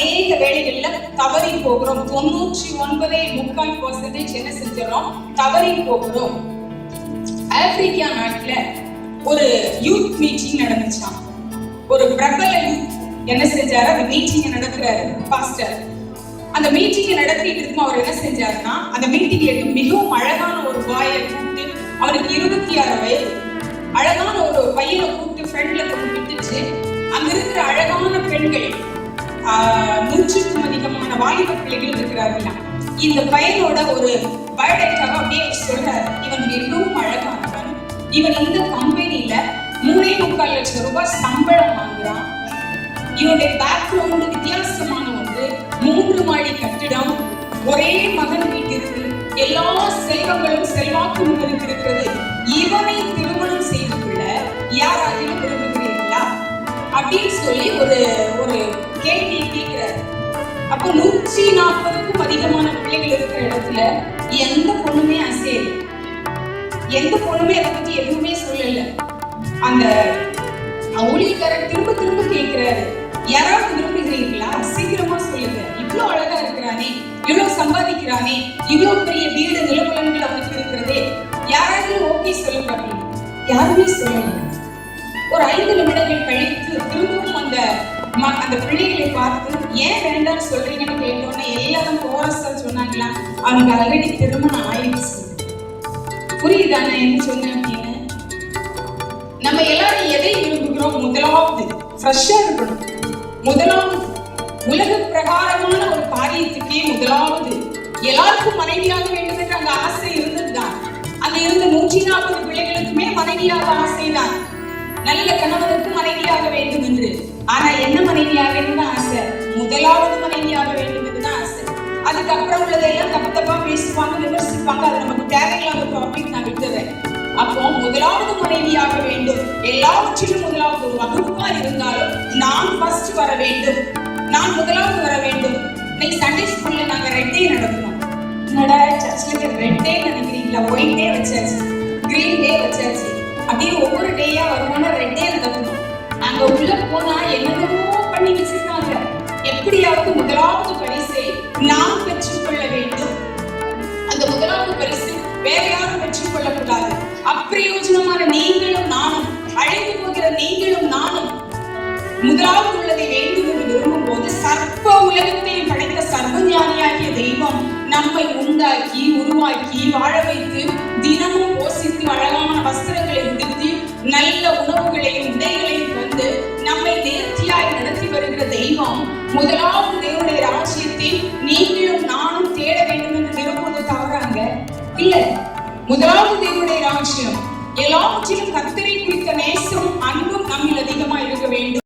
அநேக வேலைகள்ல தவறி போகிறோம். 99.3% என்ன செஞ்சிடறோம்? தவறி போகிறோம். ஆப்பிரிக்கா நாட்டுல ஒரு யூத் மீட்டிங் நடந்துச்சாம். ஒரு பிரபல யூத் என்ன செஞ்சாரு? அந்த மீட்டிங் நடத்துறாரு பாஸ்டர். அந்த மீட்டிங் நடத்திட்டு இருக்கும் அவர் என்ன செஞ்சாருன்னா, அந்த மீட்டிங்ல மிகவும் அழகான ஒரு பாயை கூப்பிட்டு, அவருக்கு 26 வயது, அழகான ஒரு பையனை கூப்பிட்டு ஃப்ரெண்ட்ல கொண்டு விட்டுச்சு. அங்க இருக்கிற அழகான பெண்கள் 100க்கும் அதிகமான வாலிப பிள்ளைகள் இருக்கிறார்களா. இந்த பையனோட ஒரு பயோடேட்டாவை அப்படியே சொல்றாரு. இவன் மிகவும் அழகானவன், இவன் இந்த கம்பெனில 3.25 லட்சம் ரூபாய் சம்பளம் வாங்குறான், இவனுடைய பேக்ரவுண்ட் வித்தியாசமான ஒன்று, 3 மாடி கட்டிடம், ஒரே மகன் வீட்டிற்கு, எல்லா செல்வங்களும் செல்வாக்கும் இருக்கிறது. இவனை திருமணம் செய்து கொள்ள யாராகிலும் விரும்புகிறீர்களா அப்படின்னு சொல்லி ஒரு கேள்வி கேட்கிறாரு. அப்போ 140க்கும் அதிகமான பிள்ளைகள் இருக்கிற இடத்துல எந்த பொண்ணுமே அசையல, எந்த பொண்ணுமே அதை பத்தி எதுவுமே சொல்லல. அந்த ஊழியக்காரர் திரும்ப திரும்ப கேட்கிறாரு, யாராவது விரும்புகிறீர்களா? சீக்கிரமா சொல்லுங்க. இவ்வளவு அழகா இருக்கிறானே, இவ்வளவு சம்பாதிக்கிறானே, இவ்வளவு பெரிய வீடு நிலபலன்கள் அவனுக்கு இருக்கிறதே, யாராவது ஓகே சொல்லுங்க அப்படின்னு. யாருமே சொல்லல. ஒரு 5 நிமிடங்கள் கழித்து திரும்பவும் அந்த பிள்ளைகளை பார்த்து, ஏன் வேண்டாம்னு சொல்றீங்கன்னு கேட்டோன்னே எல்லாரும் கோரஸா சொன்னாங்களா, அவனுக்கு ஆல்ரெடி திருமணம் ஆயிடுச்சு. புரியுதானே என்ன சொன்னேன் அப்படின்னு? நம்ம எல்லாரும் எதை விரும்புகிறோம்? முதலாவது ஃப்ரெஷ்ஷா இருக்கணும். முதலாவது உலக பிரகாரமான ஒரு காரியத்துக்கே முதலாவது எல்லாருக்கும் மனைவியாக வேண்டும் என்று அந்த ஆசை இருந்ததுதான். அங்க இருந்த 140 பிள்ளைகளுக்குமே மனைவியாக ஆசைதான், நல்ல கணவனுக்கு மனைவியாக வேண்டும் என்று. ஆனா என்ன மனைவியாக வேண்டும் ஆசை? முதலாவது மனைவியாக வேண்டும் என்றுதான் ஆசை. அதுக்கப்புறம் உள்ளதெல்லாம் தப்பு தப்பா பேசுவாங்க, விமர்சிப்பாங்க. அது நமக்கு தேவையில்லாத டாபிக், நான் விட்டுறேன். அப்போ முதலாவது மனைவியாக வேண்டும். எல்லாவற்றிலும் முதலாவது ஒரு வகுப்பா இருந்தாலும் நான் ஃபர்ஸ்ட் வர வேண்டும், நான் முதலாவது வர வேண்டும். இன்னைக்கு சண்டே ஸ்கூல்ல நாங்க ரெட் டே நடத்தணும். என்னடா சர்ச்ல ரெட் டே நினைக்கிறீங்களா? ஒயிட் டே வச்சாச்சு, கிரீன் டே வச்சாச்சு, அப்படியே ஒவ்வொரு டேயா வருமானா ரெட் டே நடத்தணும். அங்க உள்ள போனா என்னென்னமோ பண்ணி வச்சிருக்காங்க. எப்படியாவது முதலாவது பரிசை நாம் பெற்றுக்கொள்ள வேண்டும். அந்த முதலாவது பரிசு வேற யாரும் பெற்றுக்கொள்ள கூடாது. அப்பிரயோஜனமான நீங்களும் நானும், அழைத்து போகிற நீங்களும் நானும் முதலாவது உள்ளதை வேண்டும் என்று விரும்பும் போது, சர்வ உலகத்தையும் படைத்த சர்வஞானியாகிய தெய்வம் நம்மை உண்டாக்கி உருவாக்கி வாழ வைத்து தினமும் போஷித்து அழகான வஸ்திரங்களை உடுத்தி நல்ல உணவுகளையும் உடைகளையும் தந்து நம்மை நேர்த்தியாய் நடத்தி வருகிற தெய்வம் முதலாவது தேவனுடைய ராஜ்யத்தை நீங்களும் நானும் தேட வேண்டும் என்று விரும்புவது தவறாங்க இல்ல. முதலாவது தேவனுடைய ராஜ்யம், எல்லாவற்றிலும் கர்த்தரை குறித்த நேசமும் அன்பும் நம்மில் அதிகமாக இருக்க வேண்டும்.